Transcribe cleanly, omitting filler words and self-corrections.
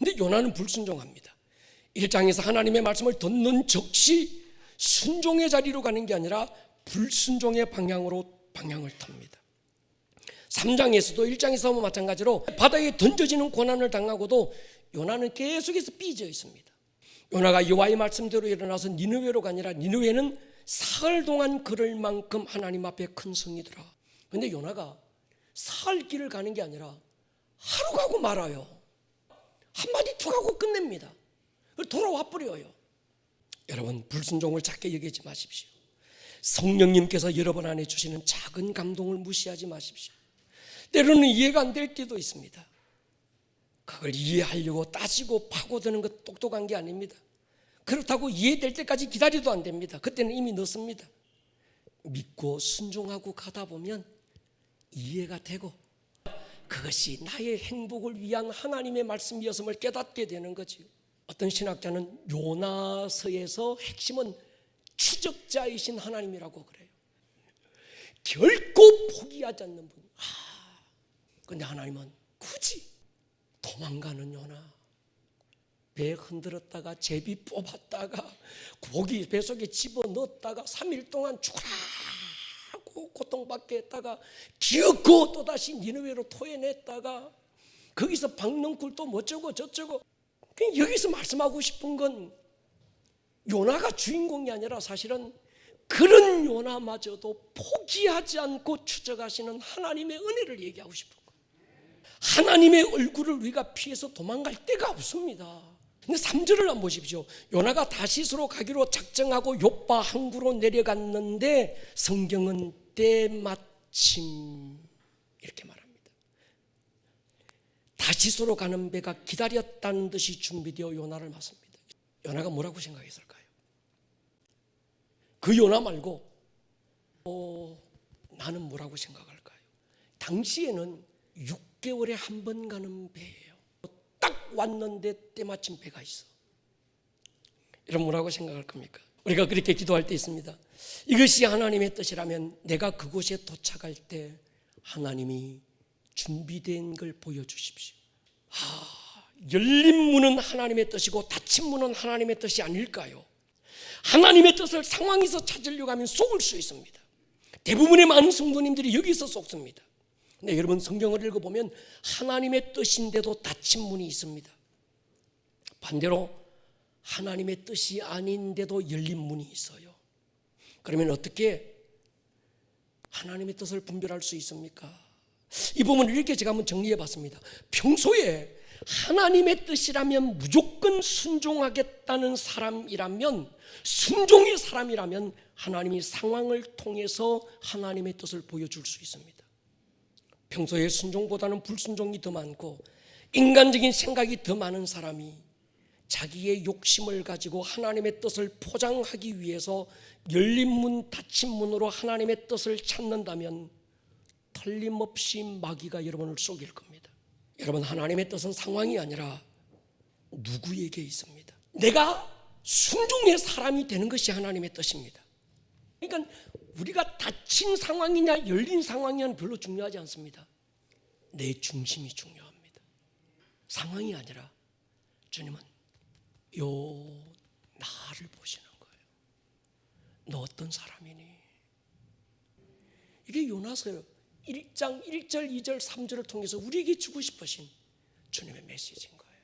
근데 요나는 불순종합니다. 1장에서 하나님의 말씀을 듣는 즉시 순종의 자리로 가는 게 아니라 불순종의 방향으로 방향을 탑니다. 3장에서도 1장에서도 마찬가지로 바다에 던져지는 고난을 당하고도 요나는 계속해서 삐져 있습니다. 요나가 여호와의 말씀대로 일어나서 니느웨로 가니라. 니느웨는 사흘 동안 걸을 만큼 하나님 앞에 큰 성이더라. 그런데 요나가 사흘 길을 가는 게 아니라 하루 가고 말아요. 한마디 툭 하고 끝냅니다. 돌아와 버려요. 여러분, 불순종을 작게 여기지 마십시오. 성령님께서 여러분 안에 주시는 작은 감동을 무시하지 마십시오. 때로는 이해가 안 될 때도 있습니다. 그걸 이해하려고 따지고 파고드는 것 똑똑한 게 아닙니다. 그렇다고 이해될 때까지 기다려도 안 됩니다. 그때는 이미 늦습니다. 믿고 순종하고 가다 보면 이해가 되고 그것이 나의 행복을 위한 하나님의 말씀이었음을 깨닫게 되는 거지요. 어떤 신학자는 요나서에서 핵심은 추적자이신 하나님이라고 그래요. 결코 포기하지 않는 분. 그런데 하나님은 굳이 도망가는 요나, 배 흔들었다가 제비 뽑았다가 고기 뱃속에 집어넣었다가 3일 동안 죽으라고 고통받게 했다가 기어코 또다시 니느웨로 토해냈다가 거기서 박넝쿨 또 뭐쩌고 저쩌고. 여기서 말씀하고 싶은 건 요나가 주인공이 아니라 사실은 그런 요나마저도 포기하지 않고 추적하시는 하나님의 은혜를 얘기하고 싶은 거예요. 하나님의 얼굴을 우리가 피해서 도망갈 데가 없습니다. 근데 3절을 한번 보십시오. 요나가 다시스로 가기로 작정하고 욥바 항구로 내려갔는데 성경은 때마침 이렇게 말합니다. 다시스로 가는 배가 기다렸다는 듯이 준비되어 요나를 맞습니다. 요나가 뭐라고 생각했을까요? 그 요나 말고 나는 뭐라고 생각할까요? 당시에는 6개월에 한 번 가는 배예요. 딱 왔는데 때마침 배가 있어. 여러분 뭐라고 생각할 겁니까? 우리가 그렇게 기도할 때 있습니다. 이것이 하나님의 뜻이라면 내가 그곳에 도착할 때 하나님이 준비된 걸 보여주십시오. 열린 문은 하나님의 뜻이고 닫힌 문은 하나님의 뜻이 아닐까요? 하나님의 뜻을 상황에서 찾으려고 하면 속을 수 있습니다. 대부분의 많은 성도님들이 여기서 속습니다. 근데 여러분 성경을 읽어보면 하나님의 뜻인데도 닫힌 문이 있습니다. 반대로 하나님의 뜻이 아닌데도 열린 문이 있어요. 그러면 어떻게 하나님의 뜻을 분별할 수 있습니까? 이 부분을 이렇게 제가 한번 정리해 봤습니다. 평소에 하나님의 뜻이라면 무조건 순종하겠다는 사람이라면, 순종의 사람이라면 하나님이 상황을 통해서 하나님의 뜻을 보여줄 수 있습니다. 평소에 순종보다는 불순종이 더 많고 인간적인 생각이 더 많은 사람이 자기의 욕심을 가지고 하나님의 뜻을 포장하기 위해서 열린 문, 닫힌 문으로 하나님의 뜻을 찾는다면 틀림없이 마귀가 여러분을 속일 겁니다. 여러분, 하나님의 뜻은 상황이 아니라 누구에게 있습니다. 내가 순종의 사람이 되는 것이 하나님의 뜻입니다. 그러니까 우리가 닫힌 상황이냐 열린 상황이냐는 별로 중요하지 않습니다. 내 중심이 중요합니다. 상황이 아니라 주님은 나를 보시는 거예요. 너 어떤 사람이니? 이게 요나서 1장 1절, 2절, 3절을 통해서 우리에게 주고 싶으신 주님의 메시지인 거예요.